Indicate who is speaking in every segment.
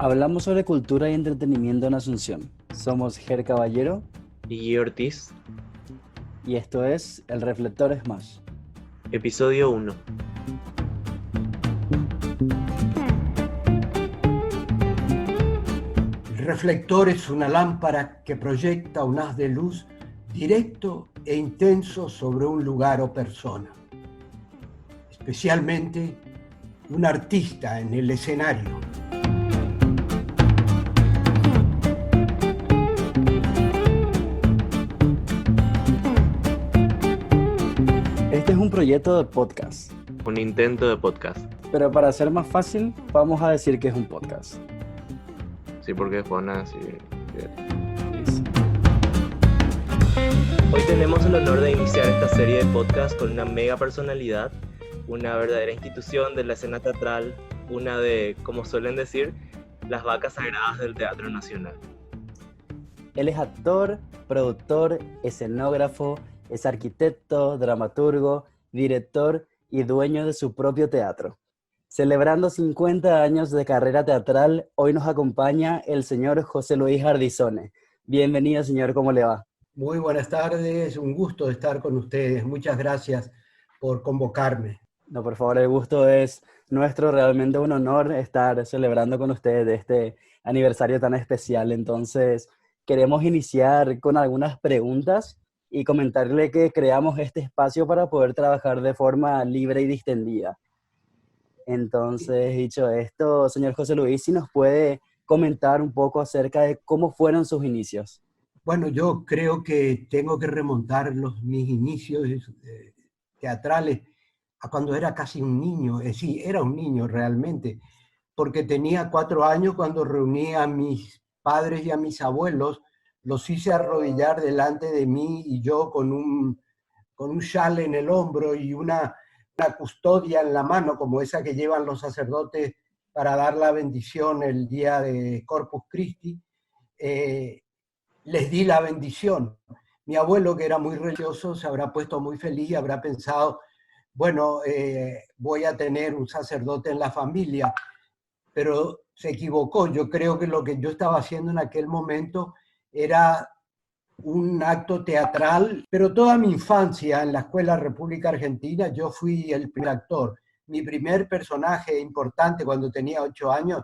Speaker 1: Hablamos sobre cultura y entretenimiento en Asunción. Somos Ger Caballero
Speaker 2: Y Ortiz,
Speaker 1: y esto es El Reflector Smash.
Speaker 2: episodio 1.
Speaker 3: El reflector es una lámpara que proyecta un haz de luz directo e intenso sobre un lugar o persona, especialmente un artista en el escenario.
Speaker 1: Este es un proyecto de podcast,
Speaker 2: Un intento de podcast.
Speaker 1: pero para hacer más fácil, vamos a decir que es un podcast.
Speaker 2: Sí, porque Juana, sí.
Speaker 1: Listo.
Speaker 2: Hoy tenemos el honor de iniciar esta serie de podcast con una mega personalidad, una verdadera institución de la escena teatral, una de, como suelen decir, las vacas sagradas del Teatro Nacional.
Speaker 1: Él es actor, productor, escenógrafo, es arquitecto, dramaturgo, director y dueño de su propio teatro. Celebrando 50 años de carrera teatral, hoy nos acompaña el señor José Luis Ardizone. Bienvenido, señor, ¿cómo le va?
Speaker 3: Muy buenas tardes, un gusto estar con ustedes. Muchas gracias por convocarme.
Speaker 1: No, por favor, el gusto es nuestro, realmente un honor estar celebrando con ustedes este aniversario tan especial. Entonces, queremos iniciar con algunas preguntas y comentarle que creamos este espacio para poder trabajar de forma libre y distendida. Entonces, dicho esto, señor José Luis, si nos puede comentar un poco acerca de cómo fueron sus inicios.
Speaker 3: Bueno, yo creo que tengo que remontar mis inicios teatrales a cuando era casi un niño. Sí, era un niño realmente, porque tenía 4 años cuando reuní a mis padres y a mis abuelos, los hice arrodillar delante de mí y yo con un chal en el hombro y una custodia en la mano, como esa que llevan los sacerdotes para dar la bendición el día de Corpus Christi, les di la bendición. Mi abuelo, que era muy religioso, se habrá puesto muy feliz y habrá pensado, bueno, voy a tener un sacerdote en la familia, pero se equivocó. Yo creo que lo que yo estaba haciendo en aquel momento era un acto teatral, pero toda mi infancia en la Escuela República Argentina yo fui el primer actor. Mi primer personaje importante cuando tenía 8 años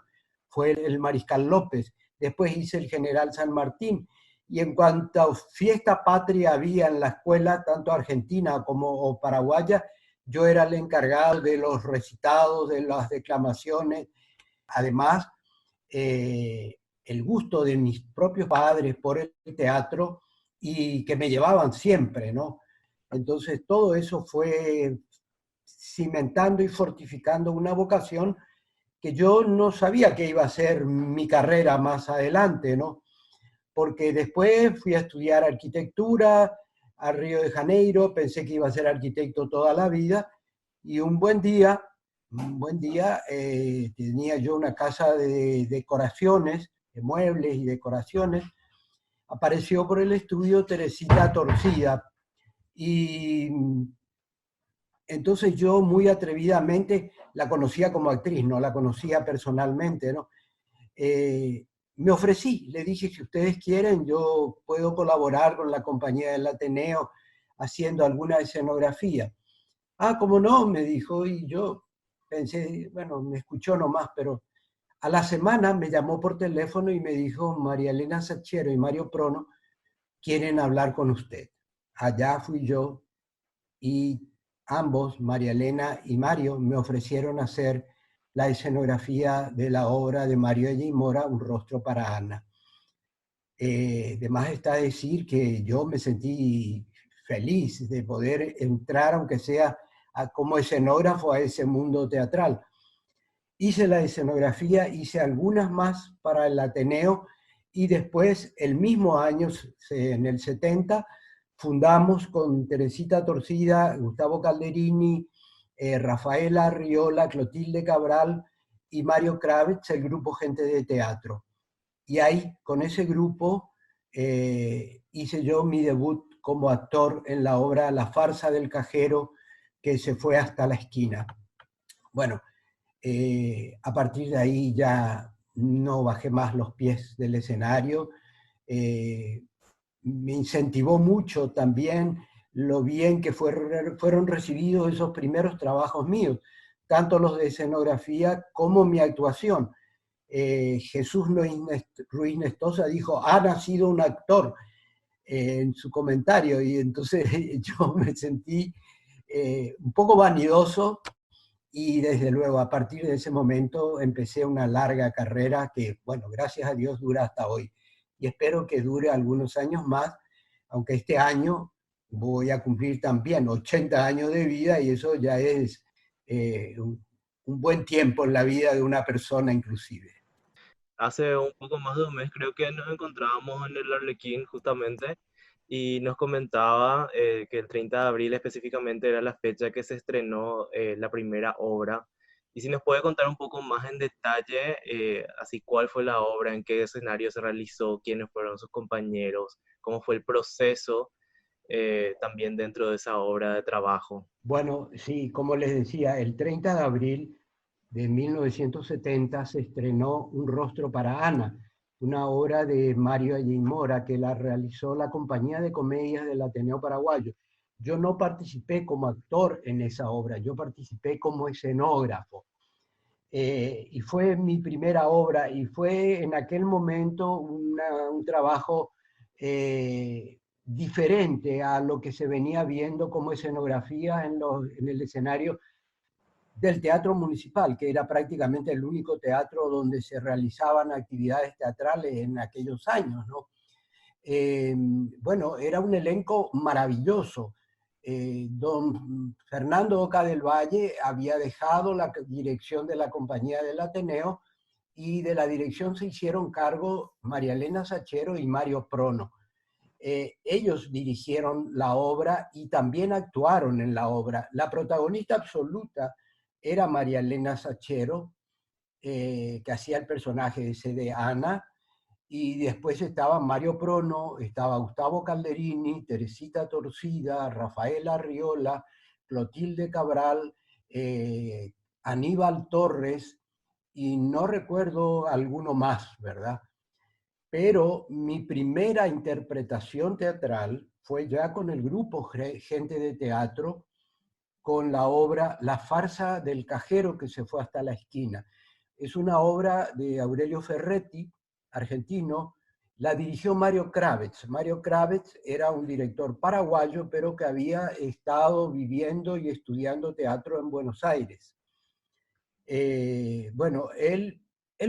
Speaker 3: fue el Mariscal López, después hice el General San Martín, y en cuanto a fiesta patria había en la escuela, tanto argentina como paraguaya, yo era el encargado de los recitados, de las declamaciones. Además, el gusto de mis propios padres por el teatro y que me llevaban siempre, ¿no? Entonces todo eso fue cimentando y fortificando una vocación que yo no sabía que iba a ser mi carrera más adelante, ¿no? Porque después fui a estudiar arquitectura a Río de Janeiro, pensé que iba a ser arquitecto toda la vida, y un buen día tenía yo una casa de decoraciones, de muebles y decoraciones, apareció por el estudio Teresita Torcida, y entonces yo muy atrevidamente la conocía como actriz, no la conocía personalmente, ¿no? Me ofrecí, le dije, si ustedes quieren, yo puedo colaborar con la compañía del Ateneo haciendo alguna escenografía. Ah, ¿cómo no? Me dijo, y yo pensé, bueno, me escuchó nomás, pero a la semana me llamó por teléfono y me dijo, María Elena Sachero y Mario Prono quieren hablar con usted. Allá fui yo y ambos, María Elena y Mario, me ofrecieron hacer la escenografía de la obra de Mario Ella y Mora, Un rostro para Ana. De más está decir que yo me sentí feliz de poder entrar, aunque sea como escenógrafo, a ese mundo teatral. Hice la escenografía, hice algunas más para el Ateneo y después, el mismo año, en el 70, fundamos con Teresita Torcida, Gustavo Calderini, Rafaela Arriola, Clotilde Cabral y Mario Kravitz, el grupo Gente de Teatro. Y ahí, con ese grupo, hice yo mi debut como actor en la obra La farsa del cajero, que se fue hasta la esquina. Bueno, a partir de ahí ya no bajé más los pies del escenario. Me incentivó mucho también lo bien que fueron recibidos esos primeros trabajos míos, tanto los de escenografía como mi actuación. Jesús Ruiz Nestosa dijo, ha nacido un actor, en su comentario, y entonces yo me sentí un poco vanidoso, y desde luego a partir de ese momento empecé una larga carrera que, bueno, gracias a Dios dura hasta hoy, y espero que dure algunos años más, aunque este año voy a cumplir también 80 años de vida, y eso ya es un buen tiempo en la vida de una persona inclusive.
Speaker 2: Hace un poco más de un mes creo que nos encontrábamos en el Arlequín justamente y nos comentaba que el 30 de abril específicamente era la fecha que se estrenó la primera obra. Y si nos puede contar un poco más en detalle, así cuál fue la obra, en qué escenario se realizó, quiénes fueron sus compañeros, cómo fue el proceso también dentro de esa obra de trabajo.
Speaker 3: Bueno, sí, como les decía, el 30 de abril de 1970 se estrenó Un rostro para Ana, una obra de Mario Allín Mora que la realizó la Compañía de Comedias del Ateneo Paraguayo. Yo no participé como actor en esa obra, yo participé como escenógrafo. Y fue mi primera obra y fue en aquel momento un trabajo diferente a lo que se venía viendo como escenografía en el escenario del Teatro Municipal, que era prácticamente el único teatro donde se realizaban actividades teatrales en aquellos años, ¿no? Bueno, era un elenco maravilloso. Don Fernando Oca del Valle había dejado la dirección de la Compañía del Ateneo, y de la dirección se hicieron cargo María Elena Sachero y Mario Prono. Ellos dirigieron la obra y también actuaron en la obra. La protagonista absoluta era María Elena Sachero, que hacía el personaje ese de Ana, y después estaba Mario Prono, estaba Gustavo Calderini, Teresita Torcida, Rafael Arriola, Clotilde Cabral, Aníbal Torres, y no recuerdo alguno más, ¿verdad? Pero mi primera interpretación teatral fue ya con el grupo Gente de Teatro, con la obra La farsa del cajero que se fue hasta la esquina. Es una obra de Aurelio Ferretti, argentino. La dirigió Mario Kravets. Mario Kravets era un director paraguayo, pero que había estado viviendo y estudiando teatro en Buenos Aires. Bueno, él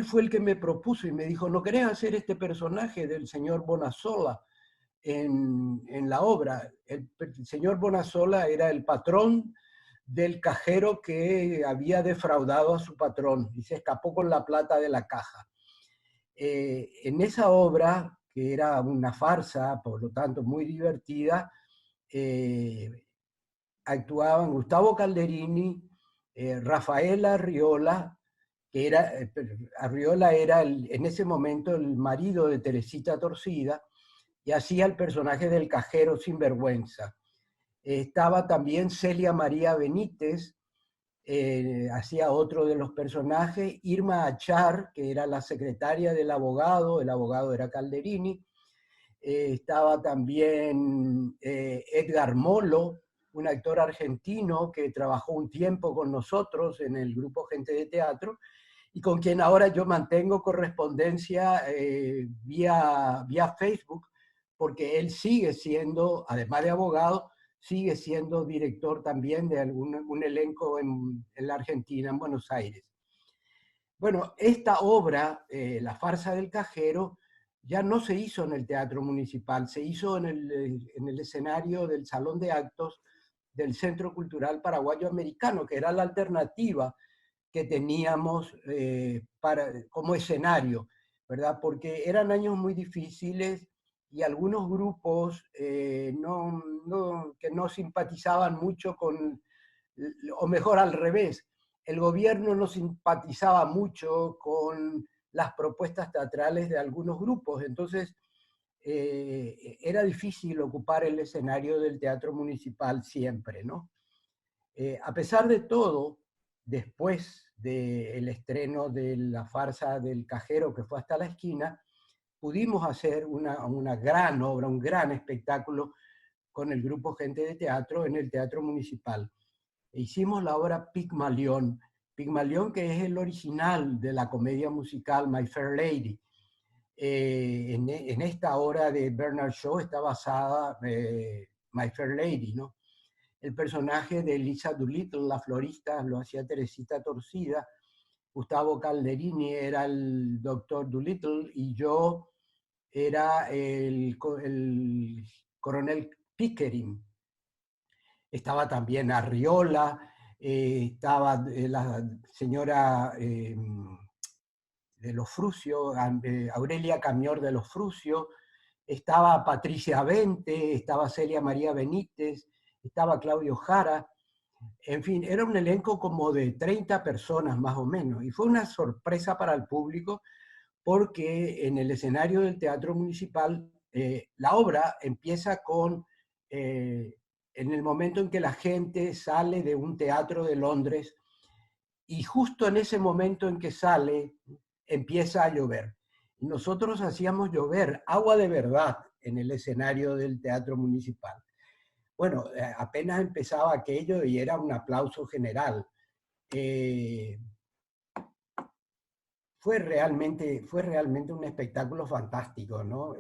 Speaker 3: fue el que me propuso y me dijo, ¿no querés hacer este personaje del señor Bonasola en la obra? El señor Bonasola era el patrón del cajero que había defraudado a su patrón y se escapó con la plata de la caja. En esa obra, que era una farsa, por lo tanto muy divertida, actuaban Gustavo Calderini, Rafael Arriola, que era, Arriola era en ese momento el marido de Teresita Torcida, y hacía el personaje del cajero sinvergüenza. Estaba también Celia María Benítez, hacía otro de los personajes, Irma Achar, que era la secretaria del abogado, el abogado era Calderini, estaba también Edgar Molo, un actor argentino que trabajó un tiempo con nosotros en el grupo Gente de Teatro, y con quien ahora yo mantengo correspondencia vía Facebook, porque él sigue siendo, además de abogado, sigue siendo director también de un elenco en la Argentina, en Buenos Aires. Bueno, esta obra, La farsa del cajero, ya no se hizo en el Teatro Municipal, se hizo en el escenario del Salón de Actos del Centro Cultural Paraguayo Americano, que era la alternativa que teníamos como escenario, ¿verdad? Porque eran años muy difíciles y algunos grupos que no simpatizaban mucho con, o mejor al revés, el gobierno no simpatizaba mucho con las propuestas teatrales de algunos grupos, entonces era difícil ocupar el escenario del Teatro Municipal siempre, ¿no? A pesar de todo, después del estreno de la farsa del cajero que fue hasta la esquina, pudimos hacer una gran obra, un gran espectáculo con el grupo Gente de Teatro en el Teatro Municipal. Hicimos la obra Pigmalión, Pigmalión que es el original de la comedia musical My Fair Lady. En esta obra de Bernard Shaw está basada My Fair Lady, ¿no? El personaje de Lisa Doolittle, la florista, lo hacía Teresita Torcida. Gustavo Calderini era el doctor Doolittle y yo era el coronel Pickering. Estaba también Arriola, estaba la señora de los Fruscio, Aurelia Camior de los Fruscio, estaba Patricia Bente, estaba Celia María Benítez, estaba Claudio Jara. En fin, era un elenco como de 30 personas más o menos, y fue una sorpresa para el público porque en el escenario del Teatro Municipal la obra empieza con, en el momento en que la gente sale de un teatro de Londres, y justo en ese momento en que sale, empieza a llover. Y nosotros hacíamos llover agua de verdad en el escenario del Teatro Municipal. Bueno, apenas empezaba aquello y era un aplauso general. Fue realmente un espectáculo fantástico, ¿no?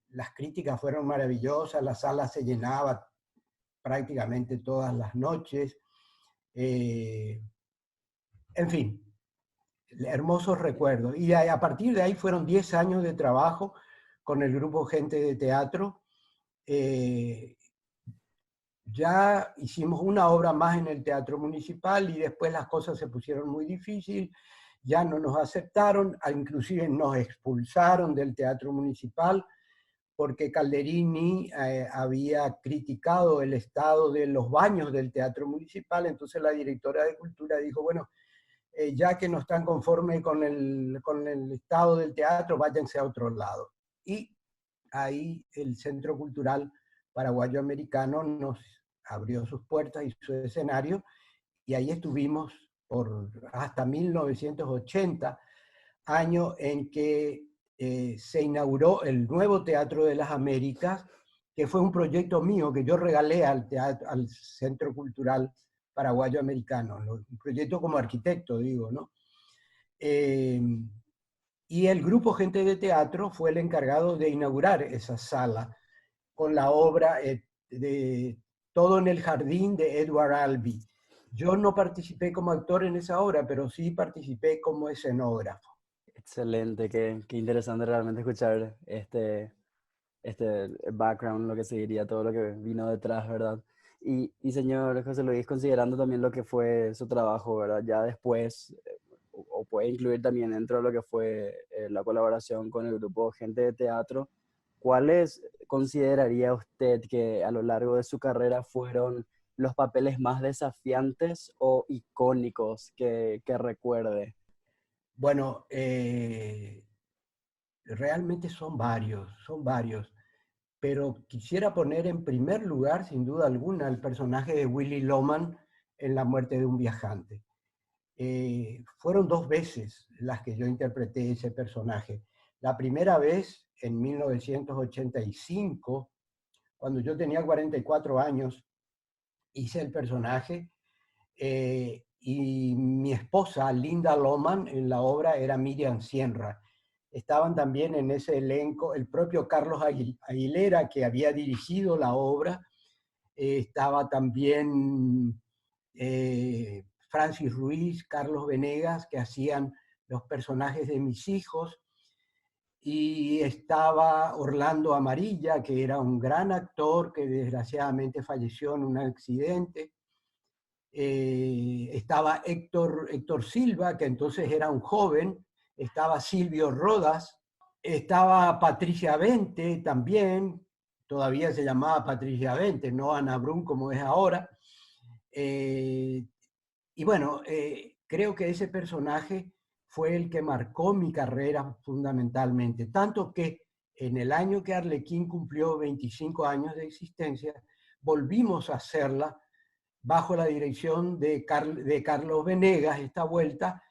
Speaker 3: Las críticas fueron maravillosas, la sala se llenaba prácticamente todas las noches. En fin, hermosos recuerdos. Y a partir de ahí fueron 10 años de trabajo con el grupo Gente de Teatro. Ya hicimos una obra más en el Teatro Municipal y después las cosas se pusieron muy difíciles, ya no nos aceptaron, inclusive nos expulsaron del Teatro Municipal porque Calderini había criticado el estado de los baños del Teatro Municipal, entonces la directora de Cultura dijo, bueno, ya que no están conformes con el estado del teatro, váyanse a otro lado. Y ahí el Centro Cultural Paraguayo Americano nos abrió sus puertas y su escenario, y ahí estuvimos hasta 1980, año en que se inauguró el nuevo Teatro de las Américas, que fue un proyecto mío que yo regalé al Centro Cultural Paraguayo Americano, ¿no? Un proyecto como arquitecto, digo, ¿no? Y el grupo Gente de Teatro fue el encargado de inaugurar esa sala con la obra de Todo en el Jardín de Edward Albee. Yo no participé como actor en esa obra, pero sí participé como escenógrafo.
Speaker 1: Excelente, qué interesante realmente escuchar este background, lo que seguiría, todo lo que vino detrás, ¿verdad? Y señor José Luis, considerando también lo que fue su trabajo, ¿verdad? Ya después, o puede incluir también dentro de lo que fue la colaboración con el grupo Gente de Teatro, ¿cuáles consideraría usted que a lo largo de su carrera fueron los papeles más desafiantes o icónicos que recuerde?
Speaker 3: Bueno, realmente son varios, pero quisiera poner en primer lugar, sin duda alguna, el personaje de Willy Loman en La muerte de un viajante. Fueron 2 veces las que yo interpreté ese personaje. La primera vez en 1985, cuando yo tenía 44 años, hice el personaje y mi esposa, Linda Loman, en la obra era Miriam Sienra. Estaban también en ese elenco el propio Carlos Aguilera, que había dirigido la obra. Estaba también Francis Ruiz, Carlos Venegas, que hacían los personajes de mis hijos. Y estaba Orlando Amarilla, que era un gran actor que desgraciadamente falleció en un accidente. Estaba Héctor Silva, que entonces era un joven. Estaba Silvio Rodas. Estaba Patricia Bente también. Todavía se llamaba Patricia Bente, no Ana Brun como es ahora. Y bueno, creo que ese personaje fue el que marcó mi carrera fundamentalmente, tanto que en el año que Arlequín cumplió 25 años de existencia, volvimos a hacerla bajo la dirección de Carlos Venegas, esta vuelta,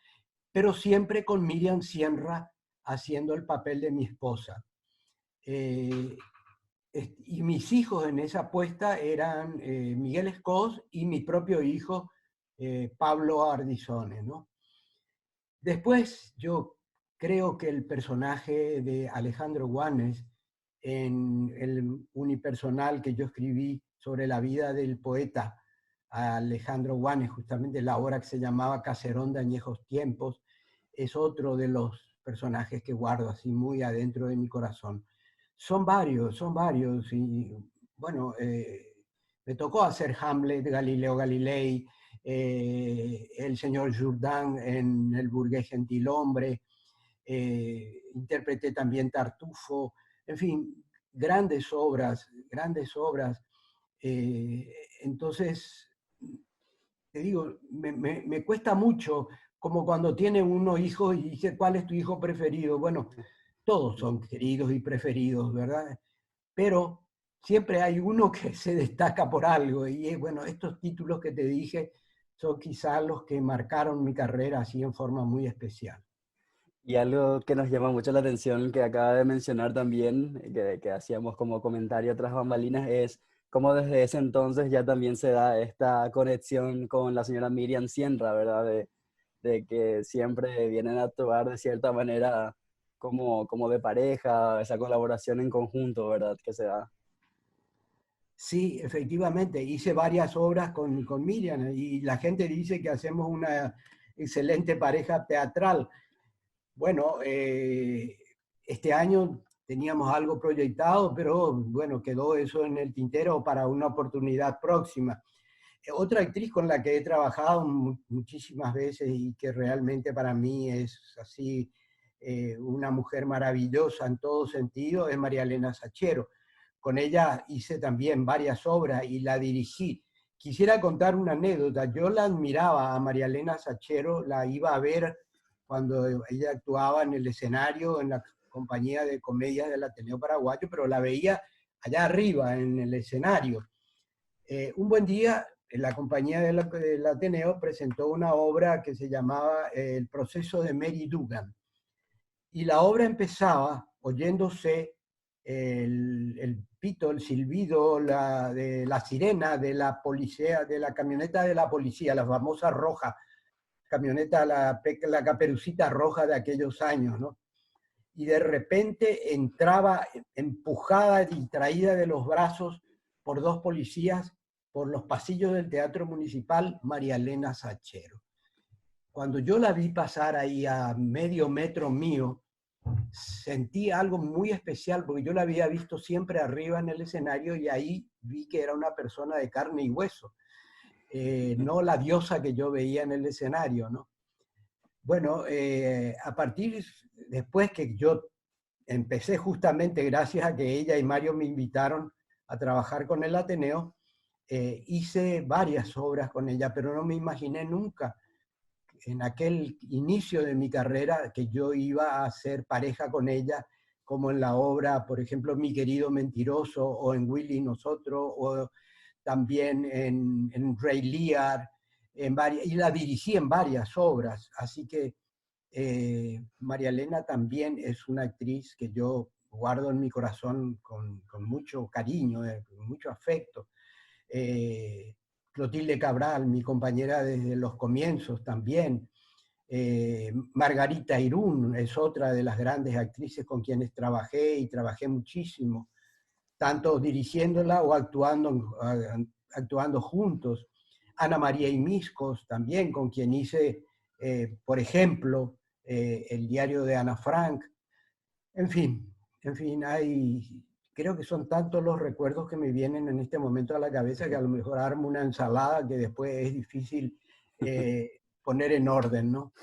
Speaker 3: pero siempre con Miriam Sierra haciendo el papel de mi esposa. Y mis hijos en esa apuesta eran Miguel Escós y mi propio hijo, Pablo Ardizone, ¿no? Después yo creo que el personaje de Alejandro Guanes en el unipersonal que yo escribí sobre la vida del poeta Alejandro Guanes, justamente la obra que se llamaba Caserón de añejos tiempos, es otro de los personajes que guardo así muy adentro de mi corazón. Son varios, y bueno, me tocó hacer Hamlet, Galileo Galilei, el señor Jourdan en El burgués gentilhombre, interpreté también Tartufo, en fin, grandes obras, grandes obras. Entonces, te digo, me cuesta mucho, como cuando tiene uno hijos y dice, ¿cuál es tu hijo preferido? Bueno, todos son queridos y preferidos, ¿verdad? Pero siempre hay uno que se destaca por algo, y bueno, estos títulos que te dije son quizás los que marcaron mi carrera así en forma muy especial.
Speaker 1: Y algo que nos llama mucho la atención, que acaba de mencionar también, que hacíamos como comentario tras bambalinas, es cómo desde ese entonces ya también se da esta conexión con la señora Miriam Sierra, ¿verdad? De que siempre vienen a actuar de cierta manera como de pareja, esa colaboración en conjunto, ¿verdad? Que se da.
Speaker 3: Sí, efectivamente, hice varias obras con Miriam y la gente dice que hacemos una excelente pareja teatral. Bueno, este año teníamos algo proyectado, pero bueno, quedó eso en el tintero para una oportunidad próxima. Otra actriz con la que he trabajado muchísimas veces y que realmente para mí es así una mujer maravillosa en todo sentido es María Elena Sachero. Con ella hice también varias obras y la dirigí. Quisiera contar una anécdota. Yo la admiraba a María Elena Sachero, la iba a ver cuando ella actuaba en el escenario en la compañía de comedias del Ateneo Paraguayo, pero la veía allá arriba en el escenario. Un buen día, la compañía del Ateneo presentó una obra que se llamaba El proceso de Mary Dugan. Y la obra empezaba oyéndose el pito, el silbido, de la sirena de la policía, de la camioneta de la policía, la famosa roja, camioneta, la caperucita roja de aquellos años, ¿no? Y de repente entraba empujada y traída de los brazos por dos policías por los pasillos del Teatro Municipal, María Elena Sachero. Cuando yo la vi pasar ahí a medio metro mío, sentí algo muy especial porque yo la había visto siempre arriba en el escenario y ahí vi que era una persona de carne y hueso, no la diosa que yo veía en el escenario, ¿no? Bueno, a partir, después que yo empecé justamente gracias a que ella y Mario me invitaron a trabajar con el Ateneo, hice varias obras con ella, pero no me imaginé nunca en aquel inicio de mi carrera que yo iba a ser pareja con ella, como en la obra, por ejemplo, Mi querido mentiroso, o en Willy y nosotros, o también en Ray Lear, y la dirigí en varias obras. Así que María Elena también es una actriz que yo guardo en mi corazón con mucho cariño, con mucho afecto. Clotilde Cabral, mi compañera desde los comienzos también. Margarita Irún es otra de las grandes actrices con quienes trabajé y trabajé muchísimo, tanto dirigiéndola o actuando juntos. Ana María Imiscos también, con quien hice, por ejemplo, el diario de Ana Frank. En fin, creo que son tantos los recuerdos que me vienen en este momento a la cabeza que a lo mejor armo una ensalada que después es difícil poner en orden, ¿no?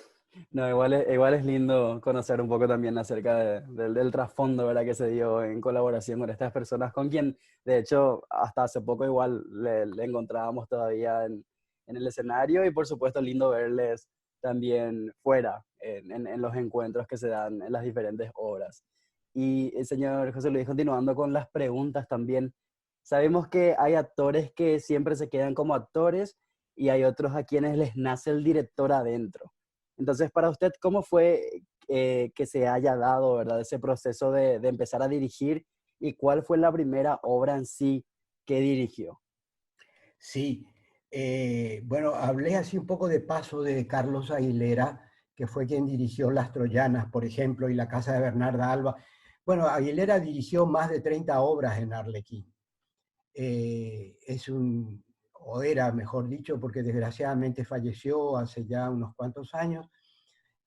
Speaker 1: No, igual es lindo conocer un poco también acerca del trasfondo, ¿verdad? Que se dio en colaboración con estas personas, con quien, de hecho, hasta hace poco igual le encontrábamos todavía en el escenario y por supuesto lindo verles también fuera, en los encuentros que se dan en las diferentes obras. Y el señor José Luis, continuando con las preguntas también, Sabemos que hay actores que siempre se quedan como actores y hay otros a quienes les nace el director adentro. Entonces, para usted, ¿cómo fue que se haya dado, ¿verdad?, ese proceso de empezar a dirigir y cuál fue la primera obra en sí que dirigió?
Speaker 3: Sí, bueno, hablé así un poco de paso de Carlos Aguilera, que fue quien dirigió Las Troyanas, por ejemplo, y La Casa de Bernarda Alba. Bueno, Aguilera dirigió más de 30 obras en Arlequín. O era, mejor dicho, porque desgraciadamente falleció hace ya unos cuantos años,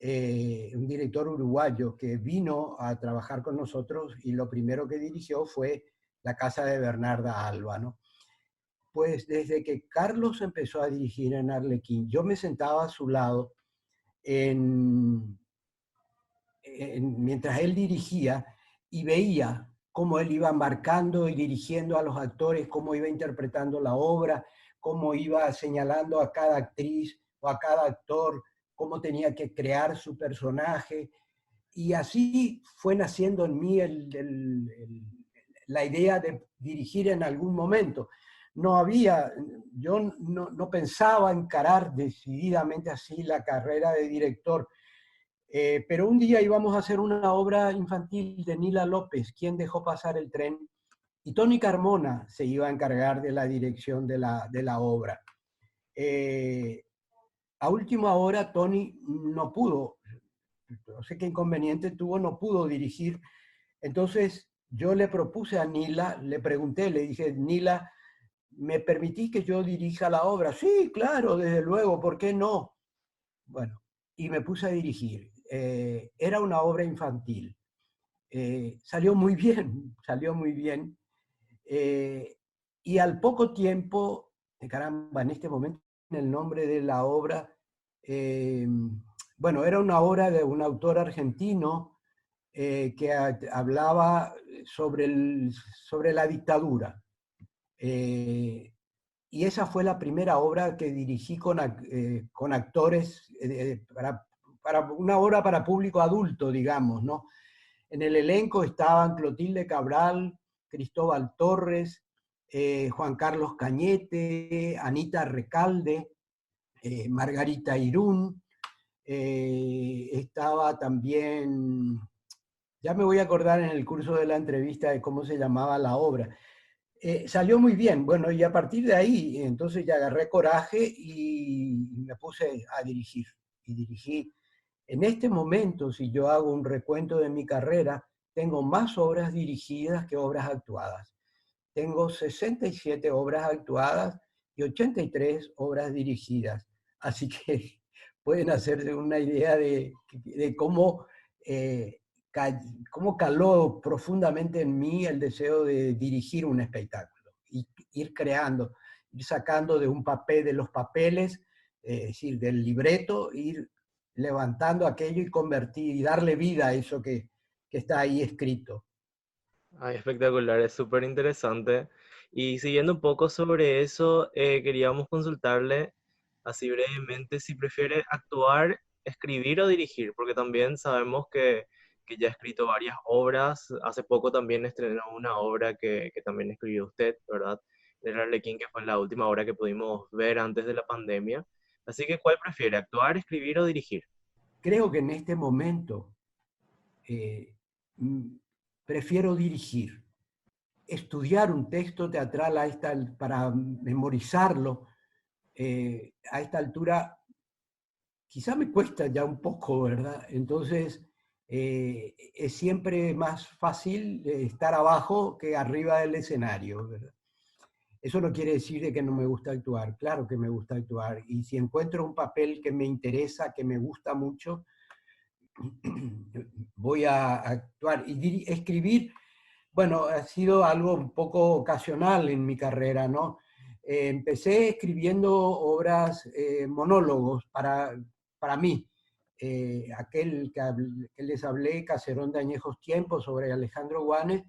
Speaker 3: un director uruguayo que vino a trabajar con nosotros y lo primero que dirigió fue La Casa de Bernarda Alba, ¿no? Pues desde que Carlos empezó a dirigir en Arlequín, yo me sentaba a su lado en, mientras él dirigía y veía cómo él iba marcando y dirigiendo a los actores, cómo iba interpretando la obra, cómo iba señalando a cada actriz o a cada actor, cómo tenía que crear su personaje. Y así fue naciendo en mí la idea de dirigir en algún momento. Yo no pensaba encarar decididamente así la carrera de director, pero un día íbamos a hacer una obra infantil de Nila López, ¿Quién dejó pasar el tren? Y Tony Carmona se iba a encargar de la dirección de la obra. A última hora, Tony no pudo, no sé qué inconveniente tuvo, no pudo dirigir. Entonces yo le propuse a Nila, le pregunté, le dije, Nila, ¿me permitís que yo dirija la obra? Sí, claro, desde luego, ¿por qué no? Bueno, y me puse a dirigir. Era una obra infantil. Salió muy bien, salió muy bien. Y al poco tiempo, caramba, en este momento el nombre de la obra, eh, bueno, era una obra de un autor argentino que hablaba sobre la dictadura. Y esa fue la primera obra que dirigí con actores para una obra para público adulto, digamos, ¿no? En el elenco estaban Clotilde Cabral, Cristóbal Torres, Juan Carlos Cañete, Anita Recalde, Margarita Irún, estaba también, ya me voy a acordar en el curso de la entrevista de cómo se llamaba la obra. Salió muy bien, bueno, y a partir de ahí, entonces ya agarré coraje y me puse a dirigir. Y dirigí. En este momento, si yo hago un recuento de mi carrera, tengo más obras dirigidas que obras actuadas. Tengo 67 obras actuadas y 83 obras dirigidas. Así que pueden hacerse una idea de cómo, cómo caló profundamente en mí el deseo de dirigir un espectáculo y ir creando, ir sacando de un papel, de los papeles, es decir, del libreto, ir levantando aquello y convertir y darle vida a eso que está ahí escrito.
Speaker 2: Ay, espectacular, es súper interesante. Y siguiendo un poco sobre eso, queríamos consultarle así brevemente si prefiere actuar, escribir o dirigir, porque también sabemos que ya ha escrito varias obras. Hace poco también estrenó una obra que también escribió usted, ¿verdad? El Arlequín, que fue la última obra que pudimos ver antes de la pandemia. Así que, ¿cuál prefiere, actuar, escribir o dirigir?
Speaker 3: Creo que en este momento eh, mm, prefiero dirigir. Estudiar un texto teatral para memorizarlo a esta altura quizá me cuesta ya un poco, ¿verdad? Entonces es siempre más fácil estar abajo que arriba del escenario, ¿verdad? Eso no quiere decir de que no me gusta actuar, claro que me gusta actuar, y si encuentro un papel que me interesa, que me gusta mucho, voy a actuar. Y escribir, bueno, ha sido algo un poco ocasional en mi carrera, ¿no? Empecé escribiendo obras, monólogos para mí. Aquel que les hablé, Caserón de Añejos Tiempos, sobre Alejandro Guanes,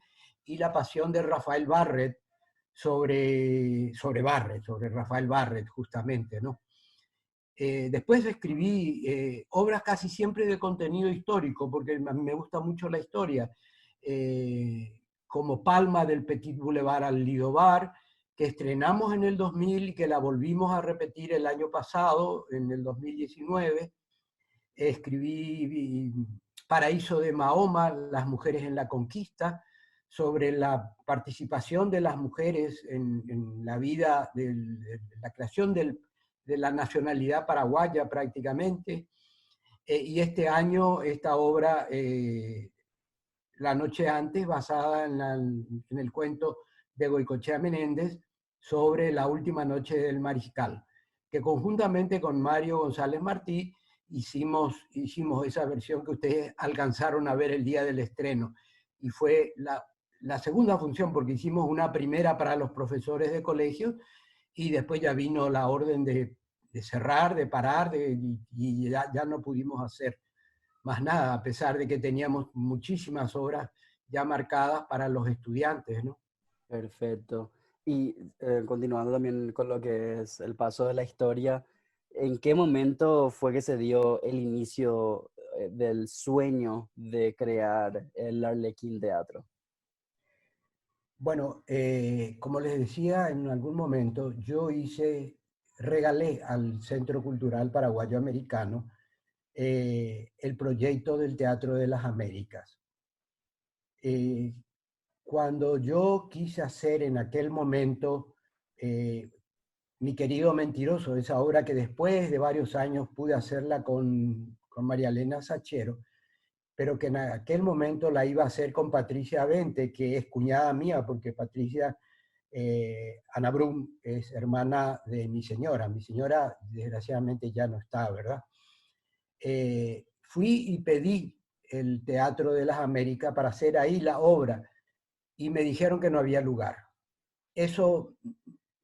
Speaker 3: y La Pasión de Rafael Barret, sobre Rafael Barret, justamente, ¿no? Después escribí obras casi siempre de contenido histórico, porque a mí me gusta mucho la historia. como Palma del Petit Boulevard al Lido Bar, que estrenamos en el 2000 y que la volvimos a repetir el año pasado, en el 2019. Escribí Paraíso de Mahoma, las mujeres en la conquista, sobre la participación de las mujeres en la vida, de la creación de la nacionalidad paraguaya prácticamente. Y este año esta obra, La noche antes, basada en el cuento de Goicoechea Menéndez sobre la última noche del mariscal, que conjuntamente con Mario González Martí hicimos esa versión que ustedes alcanzaron a ver el día del estreno. Y fue la segunda función, porque hicimos una primera para los profesores de colegio y después ya vino la orden de cerrar, de parar, y ya no pudimos hacer más nada, a pesar de que teníamos muchísimas obras ya marcadas para los estudiantes, ¿no?
Speaker 1: Perfecto. Y continuando también con lo que es el paso de la historia, ¿en qué momento fue que se dio el inicio del sueño de crear el Arlequín Teatro?
Speaker 3: Bueno, como les decía en algún momento, regalé al Centro Cultural Paraguayo Americano el proyecto del Teatro de las Américas. Cuando yo quise hacer en aquel momento Mi querido mentiroso, esa obra que después de varios años pude hacerla con María Elena Sachero, pero que en aquel momento la iba a hacer con Patricia Bente, que es cuñada mía, porque Patricia, Ana Brum, es hermana de mi señora. Mi señora desgraciadamente ya no está, ¿verdad? Fui y pedí el Teatro de las Américas para hacer ahí la obra y me dijeron que no había lugar. Eso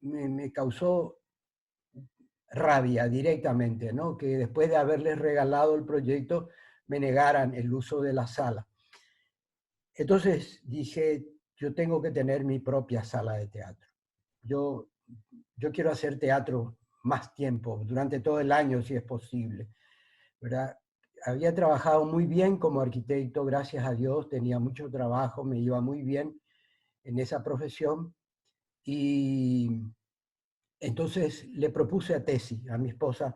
Speaker 3: me causó rabia directamente, ¿no? Que después de haberles regalado el proyecto me negaran el uso de la sala. Entonces dije, yo tengo que tener mi propia sala de teatro. Yo quiero hacer teatro más tiempo, durante todo el año si es posible, ¿verdad? Había trabajado muy bien como arquitecto, gracias a Dios, tenía mucho trabajo, me iba muy bien en esa profesión y entonces le propuse a Tesi, a mi esposa,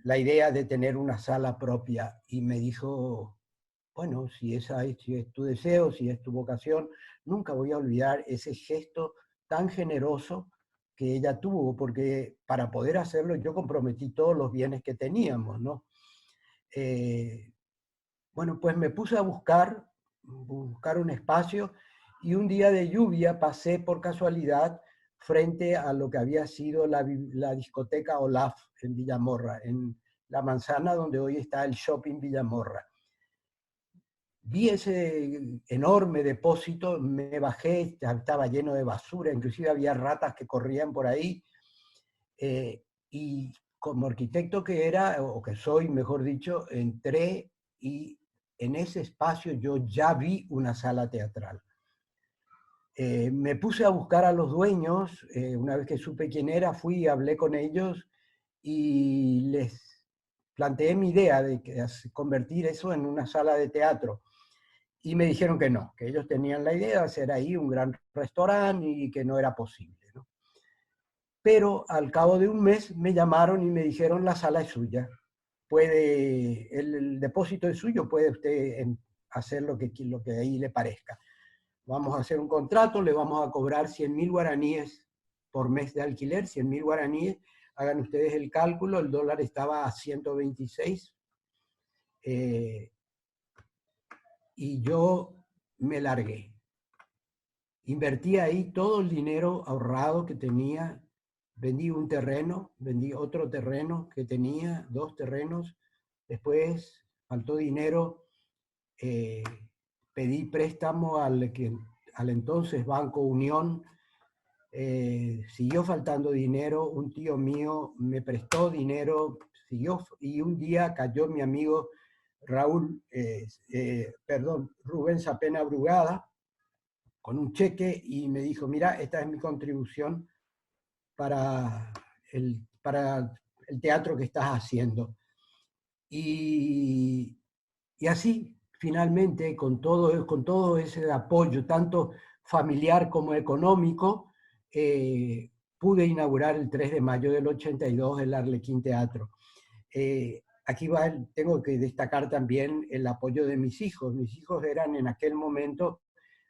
Speaker 3: la idea de tener una sala propia y me dijo, bueno, si es tu deseo, si es tu vocación, nunca voy a olvidar ese gesto tan generoso que ella tuvo, porque para poder hacerlo yo comprometí todos los bienes que teníamos, ¿no? Bueno, pues me puse a buscar un espacio y un día de lluvia pasé por casualidad frente a lo que había sido la discoteca Olaf en Villamorra, en la manzana donde hoy está el Shopping Villamorra. Vi ese enorme depósito, me bajé, estaba lleno de basura, inclusive había ratas que corrían por ahí, y como arquitecto que era, o que soy, mejor dicho, entré y en ese espacio yo ya vi una sala teatral. Me puse a buscar a los dueños, una vez que supe quién era, fui y hablé con ellos y les planteé mi idea de convertir eso en una sala de teatro. Y me dijeron que no, que ellos tenían la idea de hacer ahí un gran restaurante y que no era posible, ¿no? Pero al cabo de un mes me llamaron y me dijeron, la sala es suya. El depósito es suyo, puede usted hacer lo que ahí le parezca. Vamos a hacer un contrato, le vamos a cobrar 100.000 guaraníes por mes de alquiler, 100.000 guaraníes. Hagan ustedes el cálculo, el dólar estaba a 126. Y yo me largué. Invertí ahí todo el dinero ahorrado que tenía. Vendí un terreno, vendí otro terreno que tenía, 2 terrenos. Después faltó dinero. Pedí préstamo al entonces Banco Unión. Siguió faltando dinero. Un tío mío me prestó dinero. Y un día cayó mi amigo Rubén Sapena Brugada, con un cheque y me dijo, mira, esta es mi contribución para el teatro que estás haciendo. Y así finalmente, con todo ese apoyo, tanto familiar como económico, pude inaugurar el 3 de mayo del 82 el Arlequín Teatro. Aquí tengo que destacar también el apoyo de mis hijos. Mis hijos eran en aquel momento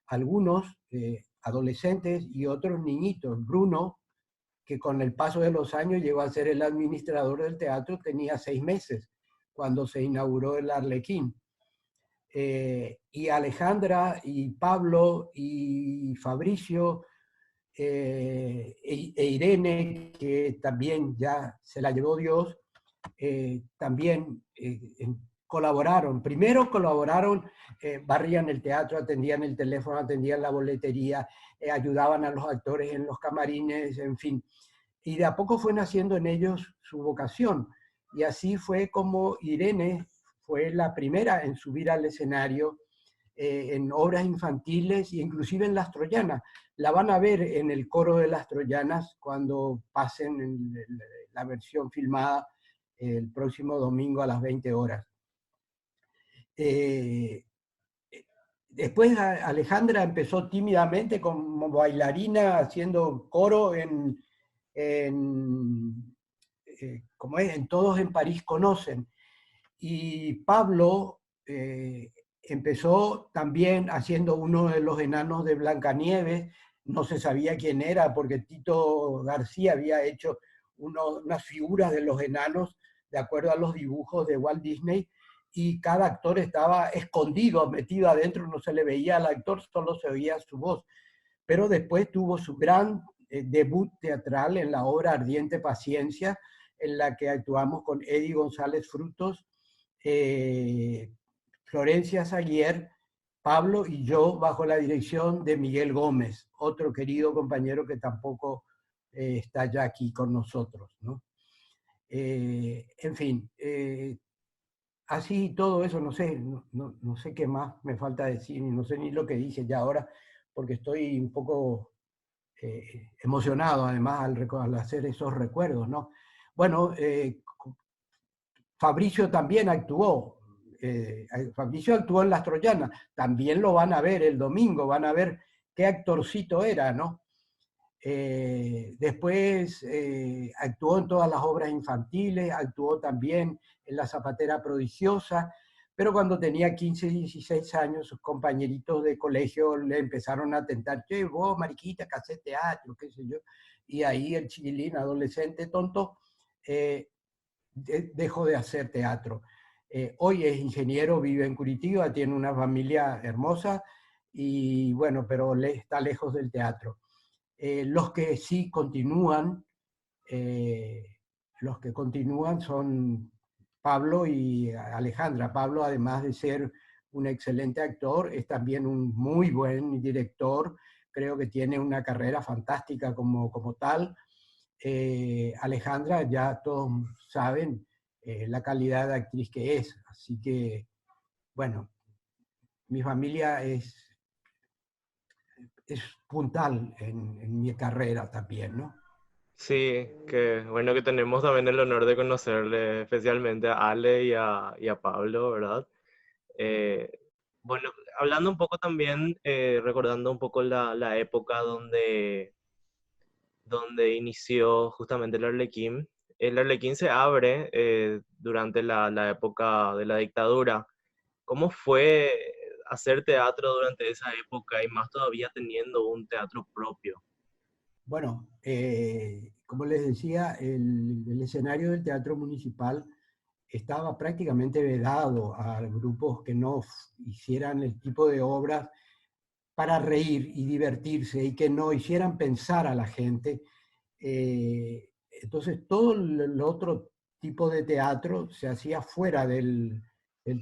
Speaker 3: algunos adolescentes y otros niñitos. Bruno, que con el paso de los años llegó a ser el administrador del teatro, tenía 6 meses cuando se inauguró el Arlequín. Y Alejandra y Pablo y Fabricio e Irene, que también ya se la llevó Dios, también colaboraron. Primero colaboraron, barrían el teatro, atendían el teléfono, atendían la boletería, ayudaban a los actores en los camarines, en fin. Y de a poco fue naciendo en ellos su vocación. Y así fue como Irene fue la primera en subir al escenario en obras infantiles e inclusive en Las Troyanas. La van a ver en el coro de Las Troyanas cuando pasen en la versión filmada el próximo domingo a las 20 horas. Después Alejandra empezó tímidamente como bailarina haciendo coro como es, en Todos en París Conocen. Y Pablo empezó también haciendo uno de los enanos de Blancanieves. No se sabía quién era porque Tito García había hecho unas figuras de los enanos de acuerdo a los dibujos de Walt Disney, y cada actor estaba escondido, metido adentro, no se le veía al actor, solo se oía su voz. Pero después tuvo su gran debut teatral en la obra Ardiente Paciencia, en la que actuamos con Eddie González Frutos, Florencia Saguier, Pablo y yo, bajo la dirección de Miguel Gómez, otro querido compañero que tampoco está ya aquí con nosotros, ¿no? En fin, así todo eso, no sé qué más me falta decir, no sé ni lo que dije ya ahora, porque estoy un poco emocionado además al hacer esos recuerdos, ¿no? Bueno, Fabricio también actuó. Fabricio actuó en Las Troyanas. También lo van a ver el domingo, van a ver qué actorcito era, ¿no? Después actuó en todas las obras infantiles, actuó también en La Zapatera Prodigiosa, pero cuando tenía 15, 16 años, sus compañeritos de colegio le empezaron a tentar, che, vos, mariquita, que hacés teatro, qué sé yo, y ahí el chiquilín, adolescente tonto, dejó de hacer teatro. Hoy es ingeniero, vive en Curitiba, tiene una familia hermosa, y bueno, pero está lejos del teatro. Los que sí continúan, son Pablo y Alejandra. Pablo, además de ser un excelente actor, es también un muy buen director. Creo que tiene una carrera fantástica como tal. Alejandra, ya todos saben la calidad de actriz que es. Así que, bueno, mi familia es puntal en mi carrera también, ¿no?
Speaker 2: Sí, que bueno que tenemos también el honor de conocerle especialmente a Ale y a Pablo, ¿verdad? Eh, bueno, hablando un poco también, recordando un poco la época donde inició justamente el Arlequín. El Arlequín se abre durante la época de la dictadura. ¿Cómo fue hacer teatro durante esa época y más todavía teniendo un teatro propio?
Speaker 3: Bueno, como les decía, el escenario del Teatro Municipal estaba prácticamente vedado a grupos que no hicieran el tipo de obras para reír y divertirse y que no hicieran pensar a la gente. Entonces, todo el otro tipo de teatro se hacía fuera del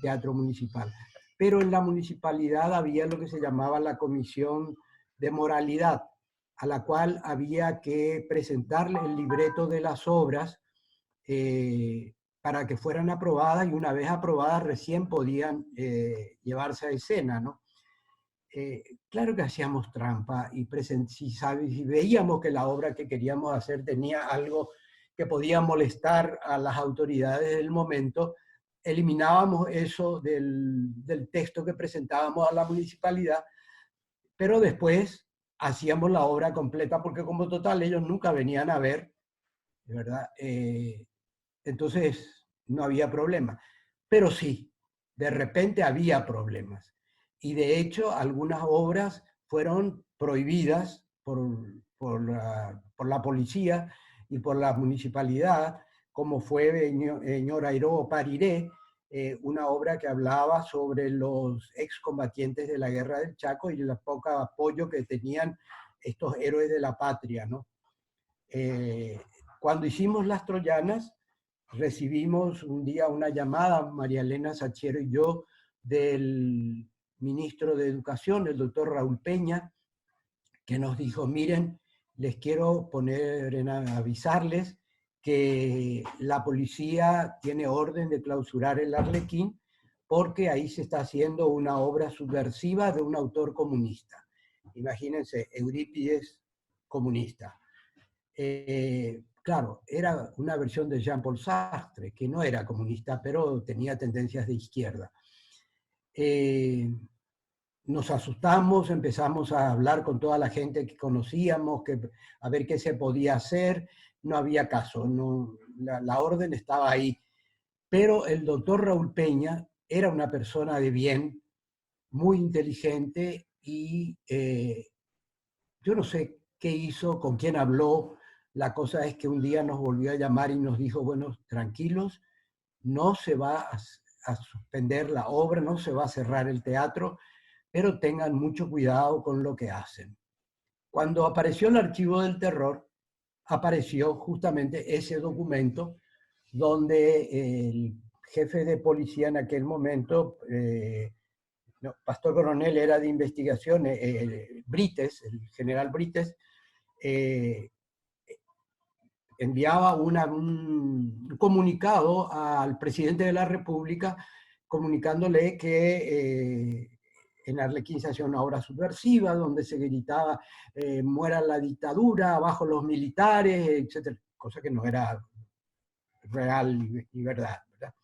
Speaker 3: Teatro Municipal. Pero en la municipalidad había lo que se llamaba la Comisión de Moralidad, a la cual había que presentarle el libreto de las obras para que fueran aprobadas, y una vez aprobadas recién podían llevarse a escena, ¿no? Claro que hacíamos trampa y si veíamos que la obra que queríamos hacer tenía algo que podía molestar a las autoridades del momento, eliminábamos eso del texto que presentábamos a la municipalidad, pero después hacíamos la obra completa, porque como total ellos nunca venían a ver, ¿verdad? Entonces no había problema. Pero sí, de repente había problemas. Y de hecho algunas obras fueron prohibidas por la policía y por la municipalidad, como fue Ñorairó Pariré, una obra que hablaba sobre los excombatientes de la guerra del Chaco y el poco apoyo que tenían estos héroes de la patria, ¿no? Cuando hicimos Las Troyanas, recibimos un día una llamada, María Elena Sachiero y yo, del ministro de Educación, el doctor Raúl Peña, que nos dijo, miren, les quiero avisarles que la policía tiene orden de clausurar el Arlequín porque ahí se está haciendo una obra subversiva de un autor comunista. Imagínense, Eurípides comunista. Claro, era una versión de Jean-Paul Sartre, que no era comunista, pero tenía tendencias de izquierda. Nos asustamos, empezamos a hablar con toda la gente que conocíamos, a ver qué se podía hacer. No había caso, no, la orden estaba ahí. Pero el doctor Raúl Peña era una persona de bien, muy inteligente, y yo no sé qué hizo, con quién habló. La cosa es que un día nos volvió a llamar y nos dijo, bueno, tranquilos, no se va a suspender la obra, no se va a cerrar el teatro, pero tengan mucho cuidado con lo que hacen. Cuando apareció el Archivo del Terror, apareció justamente ese documento donde el jefe de policía en aquel momento, Pastor Coronel era de investigación, Brites, el general Brites, enviaba un comunicado al presidente de la República comunicándole que en Arlequín se hacía una obra subversiva donde se gritaba muera la dictadura, abajo los militares, etc. Cosa que no era real y verdad, ¿verdad?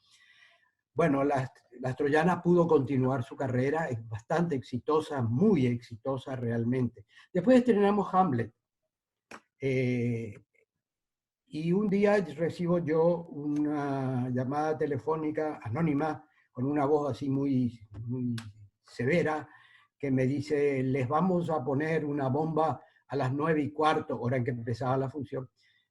Speaker 3: Bueno, las Troyanas pudo continuar su carrera, es bastante exitosa, muy exitosa realmente. Después estrenamos Hamlet. Y un día recibo yo una llamada telefónica anónima con una voz así muy, muy severa que me dice, les vamos a poner una bomba a las 9:15, hora en que empezaba la función,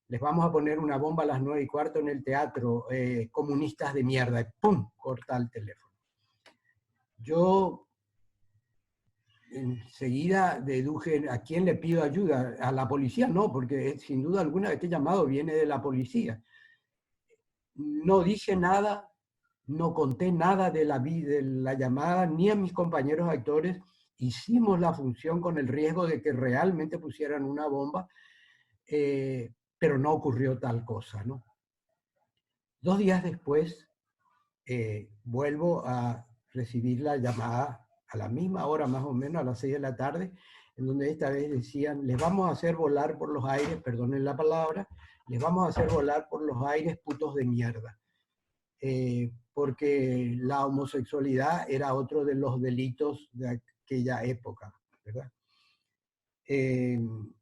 Speaker 3: les vamos a poner una bomba a las 9:15 en el teatro, comunistas de mierda, y ¡pum!, corta el teléfono. Yo enseguida deduje a quién le pido ayuda, a la policía no, porque sin duda alguna este llamado viene de la policía. No dije nada, no conté nada de la llamada, ni a mis compañeros actores. Hicimos la función con el riesgo de que realmente pusieran una bomba, pero no ocurrió tal cosa, ¿no? 2 días después vuelvo a recibir la llamada a la misma hora, más o menos, a las 6 de la tarde, en donde esta vez decían, les vamos a hacer volar por los aires, perdonen la palabra, les vamos a hacer volar por los aires putos de mierda. Porque la homosexualidad era otro de los delitos de aquella época, ¿verdad? En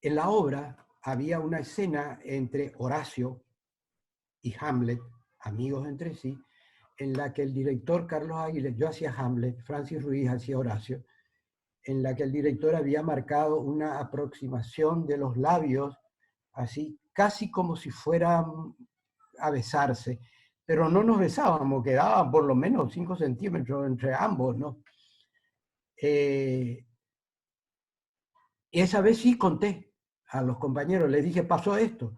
Speaker 3: la obra había una escena entre Horacio y Hamlet, amigos entre sí, en la que el director Carlos Aguilera, yo hacía Hamlet, Francis Ruiz hacía Horacio, en la que el director había marcado una aproximación de los labios, así, casi como si fueran a besarse, pero no nos besábamos, quedaba por lo menos 5 centímetros entre ambos, ¿no? Y esa vez sí conté a los compañeros, les dije, pasó esto.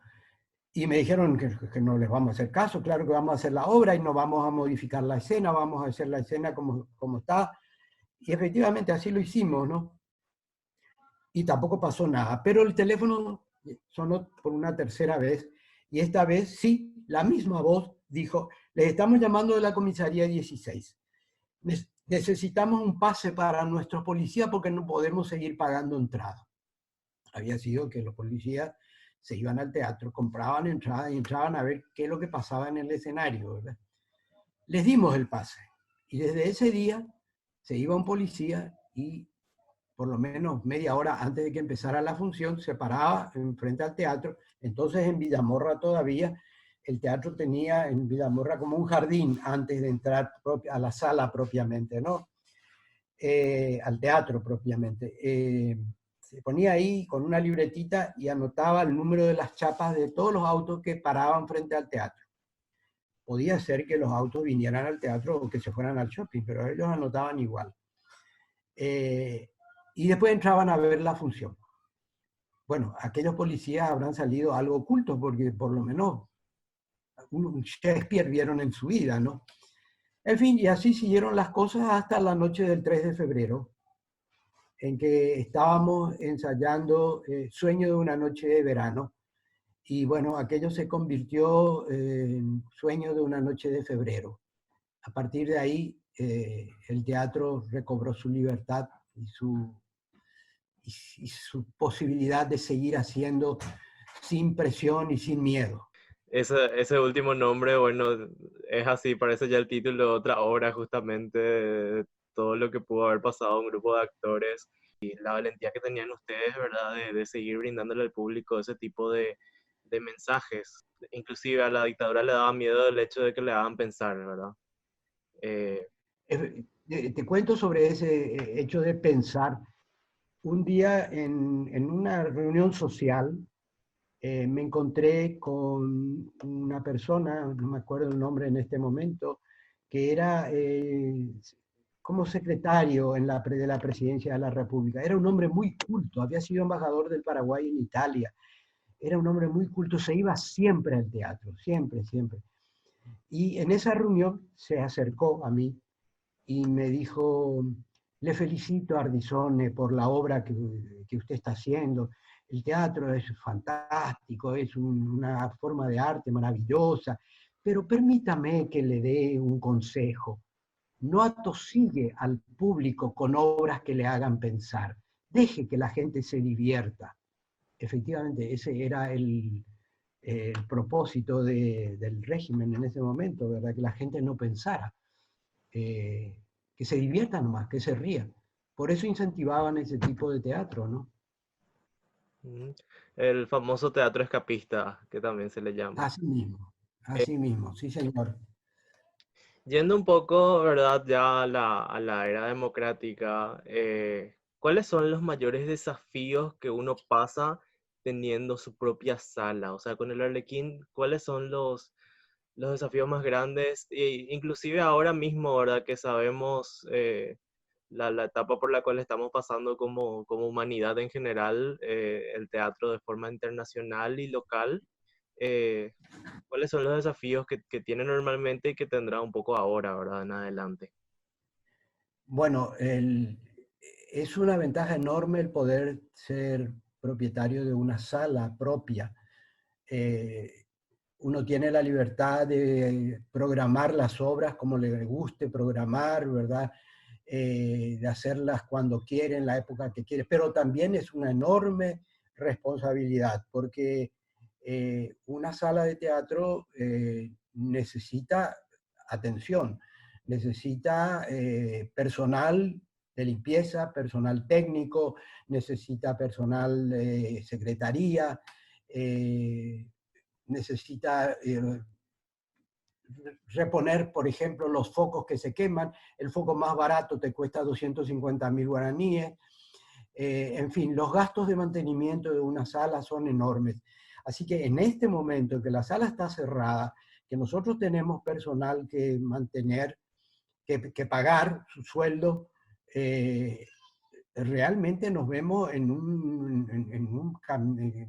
Speaker 3: Y me dijeron que no les vamos a hacer caso, claro que vamos a hacer la obra y no vamos a modificar la escena, vamos a hacer la escena como está. Y efectivamente así lo hicimos, ¿no? Y tampoco pasó nada. Pero el teléfono sonó por una tercera vez y esta vez sí, la misma voz dijo, les estamos llamando de la comisaría 16. Necesitamos un pase para nuestros policías porque no podemos seguir pagando entrada. Había sido que los policías se iban al teatro, compraban entradas y entraban a ver qué es lo que pasaba en el escenario, ¿verdad? Les dimos el pase. Y desde ese día se iba un policía y por lo menos media hora antes de que empezara la función se paraba enfrente al teatro. Entonces en Villamorra todavía el teatro tenía en Villamorra como un jardín antes de entrar a la sala propiamente, ¿no? Al teatro propiamente. Se ponía ahí con una libretita y anotaba el número de las chapas de todos los autos que paraban frente al teatro. Podía ser que los autos vinieran al teatro o que se fueran al shopping, pero ellos anotaban igual. Y después entraban a ver la función. Bueno, aquellos policías habrán salido algo ocultos porque por lo menos un Shakespeare vieron en su vida, ¿no? En fin, y así siguieron las cosas hasta la noche del 3 de febrero, en que estábamos ensayando Sueño de una noche de verano. Y bueno, aquello se convirtió en Sueño de una noche de febrero. A partir de ahí, el teatro recobró su libertad y su posibilidad de seguir haciendo sin presión y sin miedo.
Speaker 2: Ese último nombre, bueno, es así, parece ya el título de otra obra justamente, de todo lo que pudo haber pasado a un grupo de actores y la valentía que tenían ustedes, ¿verdad? De seguir brindándole al público ese tipo de mensajes. Inclusive a la dictadura le daba miedo el hecho de que le hagan pensar, ¿verdad?
Speaker 3: Te cuento sobre ese hecho de pensar. Un día en una reunión social me encontré con una persona, no me acuerdo el nombre en este momento, que era como secretario de la presidencia de la República. Era un hombre muy culto, había sido embajador del Paraguay en Italia. Era un hombre muy culto, se iba siempre al teatro, siempre, siempre. Y en esa reunión se acercó a mí y me dijo, le felicito, Ardisone, por la obra que usted está haciendo. El teatro es fantástico, es una forma de arte maravillosa, pero permítame que le dé un consejo. No atosigue al público con obras que le hagan pensar. Deje que la gente se divierta. Efectivamente, ese era el propósito del régimen en ese momento, ¿verdad? Que la gente no pensara. Que se diviertan más, que se rían. Por eso incentivaban ese tipo de teatro, ¿no?
Speaker 2: El famoso teatro escapista, que también se le llama. Eh,
Speaker 3: Así mismo, sí señor.
Speaker 2: Yendo un poco, ¿verdad? Ya a la era democrática, ¿cuáles son los mayores desafíos que uno pasa teniendo su propia sala? O sea, con el Arlequín, ¿cuáles son los desafíos más grandes? Inclusive ahora mismo, ¿verdad? Que sabemos la etapa por la cual estamos pasando como humanidad en general, el teatro de forma internacional y local. eh, ¿Cuáles son los desafíos que tiene normalmente y que tendrá un poco ahora, ¿verdad? En adelante.
Speaker 3: Bueno, es una ventaja enorme el poder ser propietario de una sala propia. Eh, Uno tiene la libertad de programar las obras como le guste programar, ¿verdad? De hacerlas cuando quiere, en la época que quiere, pero también es una enorme responsabilidad, porque una sala de teatro necesita atención, necesita personal de limpieza, personal técnico, necesita personal de secretaría, necesita reponer, por ejemplo, los focos que se queman. El foco más barato te cuesta 250.000 guaraníes. En fin, los gastos de mantenimiento de una sala son enormes. Así que en este momento que la sala está cerrada, que nosotros tenemos personal que mantener, que pagar su sueldo, realmente nos vemos en un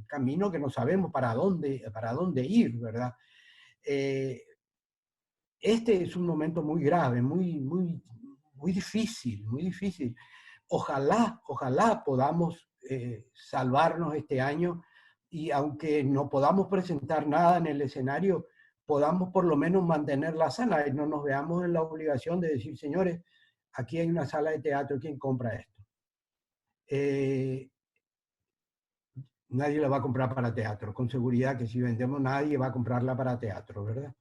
Speaker 3: camino que no sabemos para dónde ir, ¿verdad? Este es un momento muy grave, muy difícil, muy difícil. Ojalá podamos salvarnos este año y aunque no podamos presentar nada en el escenario, podamos por lo menos mantener la sala y no nos veamos en la obligación de decir, señores, aquí hay una sala de teatro, ¿quién compra esto? nadie la va a comprar para teatro. Con seguridad que si vendemos nadie va a comprarla para teatro, ¿verdad?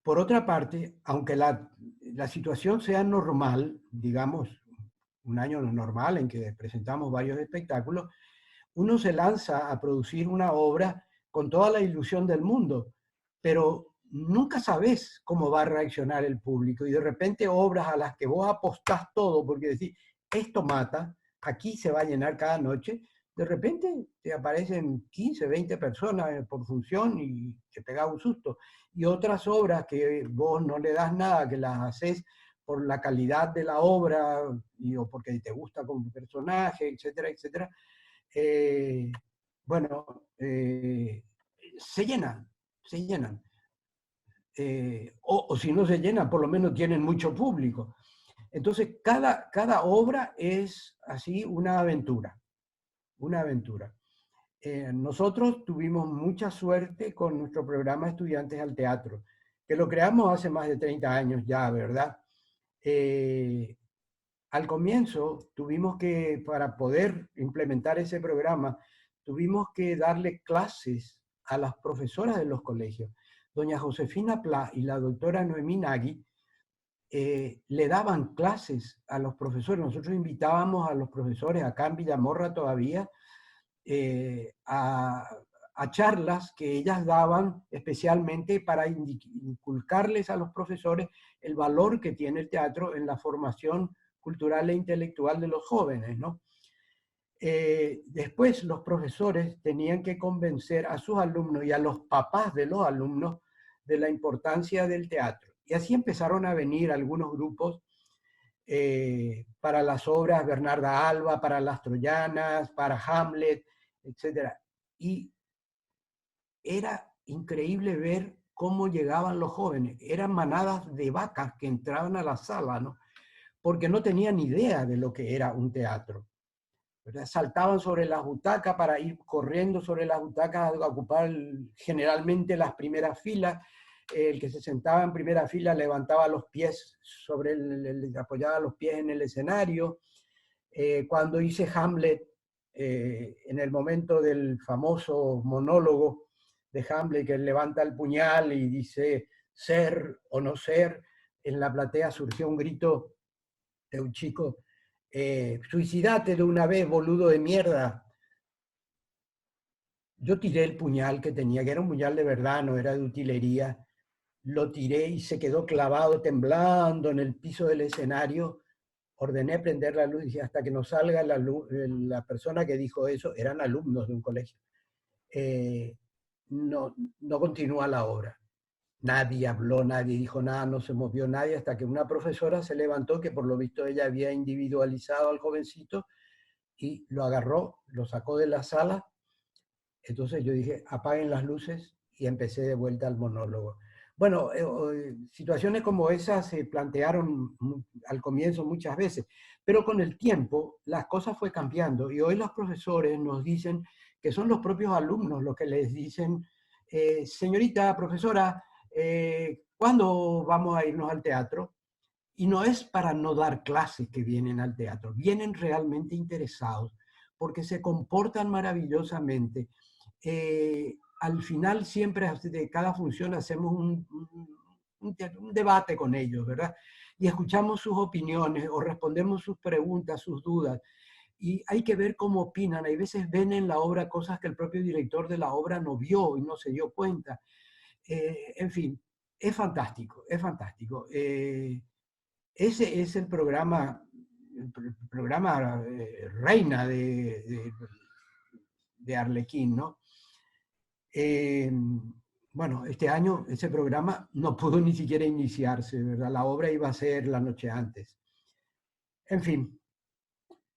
Speaker 3: Por otra parte, aunque la situación sea normal, digamos, un año normal en que presentamos varios espectáculos, uno se lanza a producir una obra con toda la ilusión del mundo, pero nunca sabes cómo va a reaccionar el público y de repente obras a las que vos apostás todo porque decís, esto mata, aquí se va a llenar cada noche, de repente te aparecen 15, 20 personas por función y te pega un susto. Y otras obras que vos no le das nada, que las haces por la calidad de la obra o porque te gusta como personaje, etcétera, etcétera, eh, bueno, se llenan, se llenan. O si no se llenan, por lo menos tienen mucho público. Entonces, cada obra es así una aventura, una aventura. Nosotros tuvimos mucha suerte con nuestro programa Estudiantes al Teatro, que lo creamos hace más de 30 años ya, ¿verdad? Al comienzo tuvimos que, para poder implementar ese programa, tuvimos que darle clases a las profesoras de los colegios. Doña Josefina Pla y la doctora Noemí Nagui le daban clases a los profesores. Nosotros invitábamos a los profesores, acá en Villamorra todavía, a charlas que ellas daban especialmente para inculcarles a los profesores el valor que tiene el teatro en la formación cultural e intelectual de los jóvenes, ¿no? Después los profesores tenían que convencer a sus alumnos y a los papás de los alumnos de la importancia del teatro. Y así empezaron a venir algunos grupos para las obras Bernarda Alba, para Las Troyanas, para Hamlet, etc. Y era increíble ver cómo llegaban los jóvenes. Eran manadas de vacas que entraban a la sala, ¿no? Porque no tenían idea de lo que era un teatro, ¿verdad? Saltaban sobre las butacas para ir corriendo sobre las butacas a ocupar generalmente las primeras filas. El que se sentaba en primera fila levantaba los pies apoyaba los pies en el escenario. Cuando hice Hamlet, en el momento del famoso monólogo de Hamlet, que él levanta el puñal y dice ser o no ser, en la platea surgió un grito de un chico, suicidate de una vez, boludo de mierda. Yo tiré el puñal que tenía, que era un puñal de verdad, no era de utilería, lo tiré y se quedó clavado, temblando en el piso del escenario. Ordené prender la luz y dije, hasta que no salga la persona que dijo eso, eran alumnos de un colegio, no continúa la obra. Nadie habló, nadie dijo nada, no se movió nadie, hasta que una profesora se levantó, que por lo visto ella había individualizado al jovencito, y lo agarró, lo sacó de la sala. Entonces yo dije, apaguen las luces, y empecé de vuelta al monólogo. Bueno, situaciones como esas se plantearon al comienzo muchas veces, pero con el tiempo las cosas fue cambiando, y hoy los profesores nos dicen que son los propios alumnos los que les dicen, señorita profesora, ¿cuándo vamos a irnos al teatro? Y no es para no dar clases que vienen al teatro, vienen realmente interesados, porque se comportan maravillosamente. Al final siempre de cada función hacemos un debate con ellos, ¿verdad? Y escuchamos sus opiniones o respondemos sus preguntas, sus dudas. Y hay que ver cómo opinan. Hay veces ven en la obra cosas que el propio director de la obra no vio y no se dio cuenta. En fin, es fantástico, es fantástico. Ese es el programa reina de Arlequín, ¿no? Bueno, este año ese programa no pudo ni siquiera iniciarse, ¿verdad? La obra iba a ser la noche antes. En fin,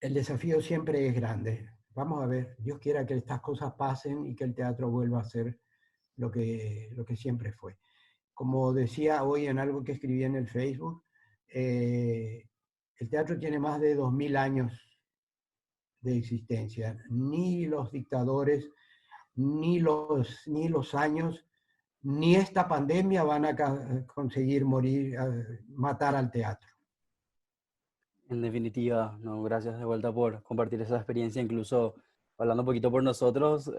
Speaker 3: el desafío siempre es grande. Vamos a ver, Dios quiera que estas cosas pasen y que el teatro vuelva a ser lo que siempre fue. Como decía hoy en algo que escribí en el Facebook, el teatro tiene más de 2000 años de existencia. Ni los dictadores, ni los años, ni esta pandemia van a conseguir matar al teatro.
Speaker 1: En definitiva, no, gracias de vuelta por compartir esa experiencia, incluso hablando un poquito por nosotros,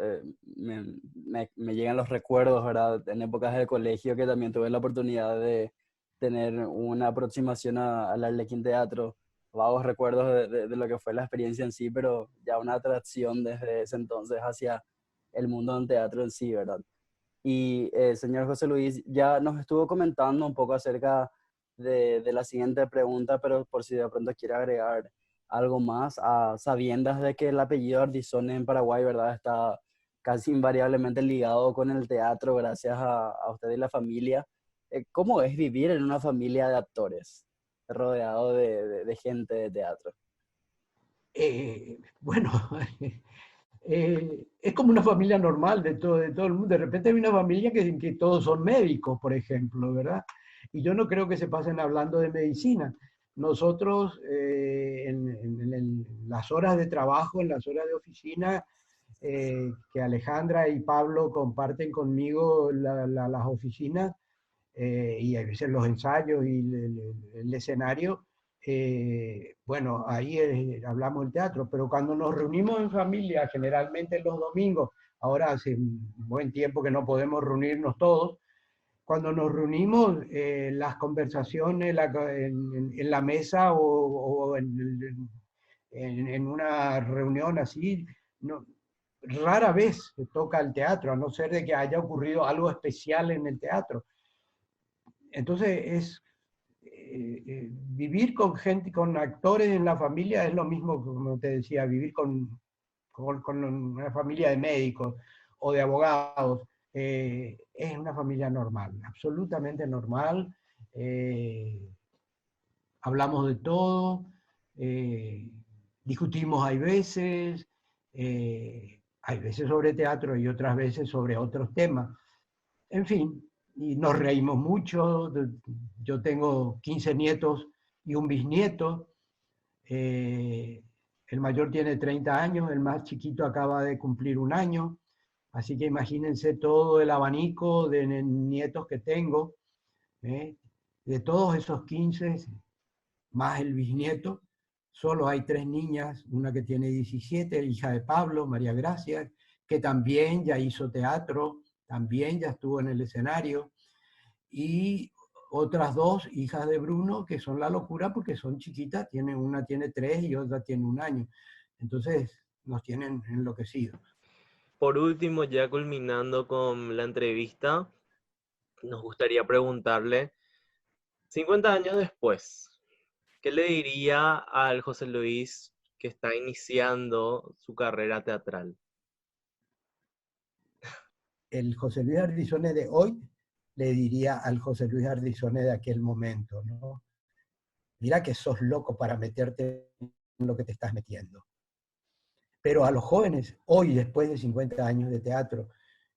Speaker 1: me llegan los recuerdos, ¿verdad? En épocas del colegio que también tuve la oportunidad de tener una aproximación al Arlequín Teatro, vagos recuerdos de lo que fue la experiencia en sí, pero ya una atracción desde ese entonces hacia el mundo del teatro en sí, ¿verdad? Y señor José Luis, ya nos estuvo comentando un poco acerca de la siguiente pregunta, pero por si de pronto quiere agregar algo más, a sabiendas de que el apellido Ardizón en Paraguay, ¿verdad? Está casi invariablemente ligado con el teatro gracias a usted y la familia. ¿Cómo es vivir en una familia de actores, rodeado de gente de teatro?
Speaker 3: Bueno, es como una familia normal de todo el mundo. De repente hay una familia que todos son médicos, por ejemplo, ¿verdad? Y yo no creo que se pasen hablando de medicina. Nosotros, en las horas de trabajo, en las horas de oficina, que Alejandra y Pablo comparten conmigo las oficinas, y a veces los ensayos y el escenario, bueno, ahí hablamos del teatro, pero cuando nos reunimos en familia, generalmente los domingos, ahora hace un buen tiempo que no podemos reunirnos todos, cuando nos reunimos, las conversaciones en la mesa o en una reunión así, no, rara vez se toca el teatro, a no ser de que haya ocurrido algo especial en el teatro. Entonces, vivir con gente, con actores en la familia es lo mismo, como te decía, vivir con una familia de médicos o de abogados. Es una familia normal, absolutamente normal. Hablamos de todo, eh, discutimos hay veces sobre teatro y otras veces sobre otros temas. En fin, y nos reímos mucho. Yo tengo 15 nietos y un bisnieto. El mayor tiene 30 años, el más chiquito acaba de cumplir un año. Así que imagínense todo el abanico de nietos que tengo. ¿eh? De todos esos 15, más el bisnieto, solo hay 3 niñas, una que tiene 17, hija de Pablo, María Gracia, que también ya hizo teatro, también ya estuvo en el escenario, y otras 2 hijas de Bruno, que son la locura porque son chiquitas, una tiene 3 y otra tiene 1 año. Entonces nos tienen enloquecidos.
Speaker 2: Por último, ya culminando con la entrevista, nos gustaría preguntarle, 50 años después, ¿qué le diría al José Luis que está iniciando su carrera teatral?
Speaker 3: El José Luis Ardizone de hoy le diría al José Luis Ardizone de aquel momento, ¿no? Mira que sos loco para meterte en lo que te estás metiendo. Pero a los jóvenes, hoy, después de 50 años de teatro,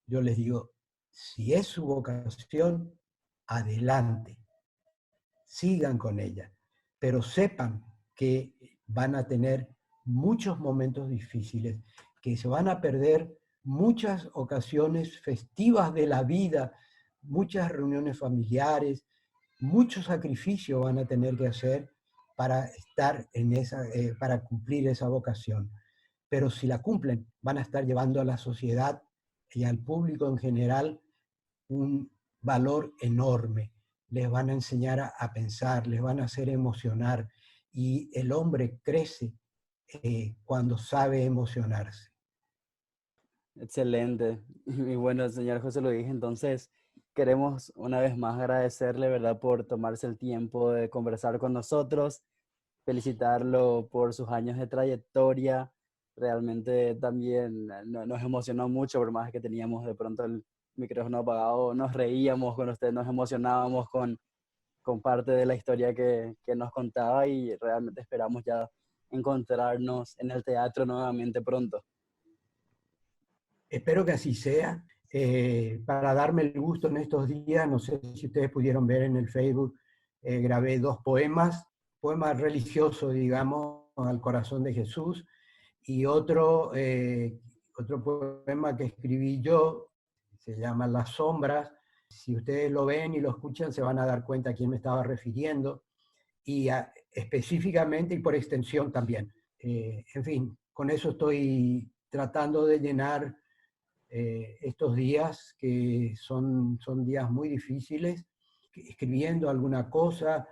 Speaker 3: yo les digo, si es su vocación, adelante, sigan con ella, pero sepan que van a tener muchos momentos difíciles, que se van a perder muchas ocasiones festivas de la vida, muchas reuniones familiares, mucho sacrificio van a tener que hacer para estar para cumplir esa vocación. Pero si la cumplen, van a estar llevando a la sociedad y al público en general un valor enorme. Les van a enseñar a pensar, les van a hacer emocionar, y el hombre crece cuando sabe emocionarse.
Speaker 1: Excelente. Y bueno, señor José Luis, entonces queremos una vez más agradecerle, ¿verdad?, por tomarse el tiempo de conversar con nosotros, felicitarlo por sus años de trayectoria. Realmente también nos emocionó mucho, por más que teníamos de pronto el micrófono apagado, nos reíamos con usted, nos emocionábamos con parte de la historia que nos contaba, y realmente esperamos ya encontrarnos en el teatro nuevamente pronto.
Speaker 3: Espero que así sea. Para darme el gusto en estos días, no sé si ustedes pudieron ver en el Facebook, grabé 2 poemas religiosos, digamos, al corazón de Jesús, y otro poema que escribí yo, se llama Las sombras. Si ustedes lo ven y lo escuchan, se van a dar cuenta a quién me estaba refiriendo. Y específicamente y por extensión también. En fin, con eso estoy tratando de llenar estos días, que son días muy difíciles, escribiendo alguna cosa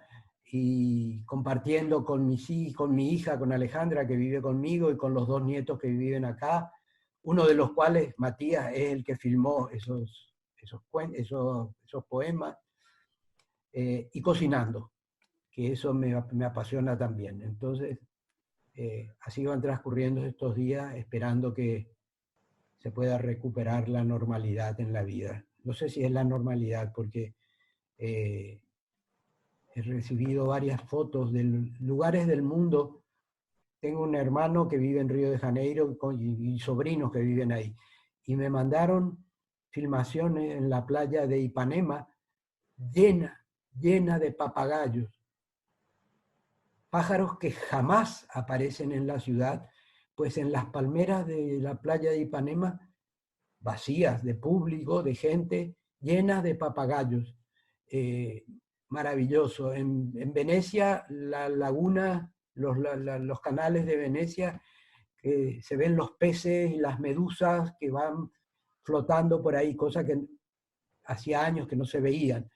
Speaker 3: y compartiendo con mi hija, con Alejandra, que vive conmigo, y con los 2 nietos que viven acá, uno de los cuales, Matías, es el que filmó esos poemas, y cocinando, que eso me apasiona también. Entonces, así van transcurriendo estos días, esperando que se pueda recuperar la normalidad en la vida. No sé si es la normalidad, porque he recibido varias fotos de lugares del mundo. Tengo un hermano que vive en Río de Janeiro y sobrinos que viven ahí. Y me mandaron filmaciones en la playa de Ipanema llena de papagayos. Pájaros que jamás aparecen en la ciudad, pues en las palmeras de la playa de Ipanema, vacías de público, de gente, llenas de papagayos. Maravilloso. En Venecia, la laguna, los canales de Venecia, se ven los peces y las medusas que van flotando por ahí, cosa que hacía años que no se veían.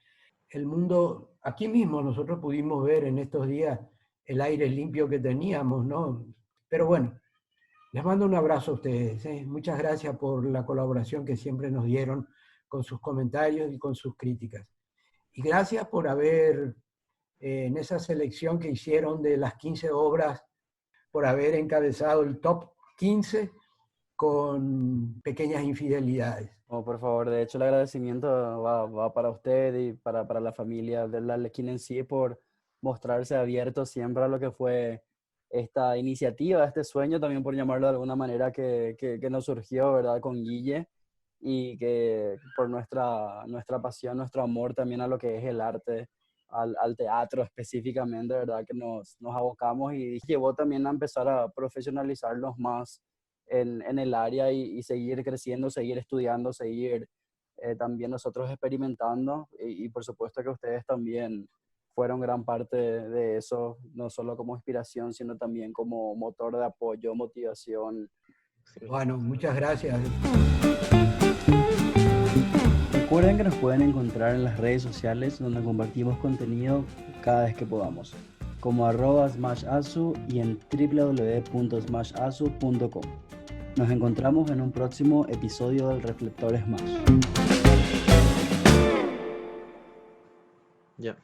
Speaker 3: El mundo, aquí mismo nosotros pudimos ver en estos días el aire limpio que teníamos, ¿no? Pero bueno, les mando un abrazo a ustedes. Muchas gracias por la colaboración que siempre nos dieron con sus comentarios y con sus críticas. Y gracias por haber, en esa selección que hicieron de las 15 obras, por haber encabezado el top 15 con Pequeñas Infidelidades.
Speaker 1: Oh, por favor, de hecho el agradecimiento va para usted y para la familia del Arlequín en sí por mostrarse abierto siempre a lo que fue esta iniciativa, este sueño también, por llamarlo de alguna manera, que nos surgió, ¿verdad?, con Guille, y que por nuestra pasión, nuestro amor también a lo que es el arte, al teatro específicamente, ¿verdad?, que nos abocamos y llevó también a empezar a profesionalizarnos más en el área y seguir creciendo, seguir estudiando, seguir también nosotros experimentando y por supuesto que ustedes también fueron gran parte de eso, no solo como inspiración, sino también como motor de apoyo, motivación.
Speaker 2: Sí.
Speaker 3: Bueno, muchas gracias.
Speaker 1: Recuerden que nos pueden encontrar en las redes sociales donde compartimos contenido cada vez que podamos, como @smashasu y en www.smashasu.com. Nos encontramos en un próximo episodio del Reflector Smash.
Speaker 2: Ya.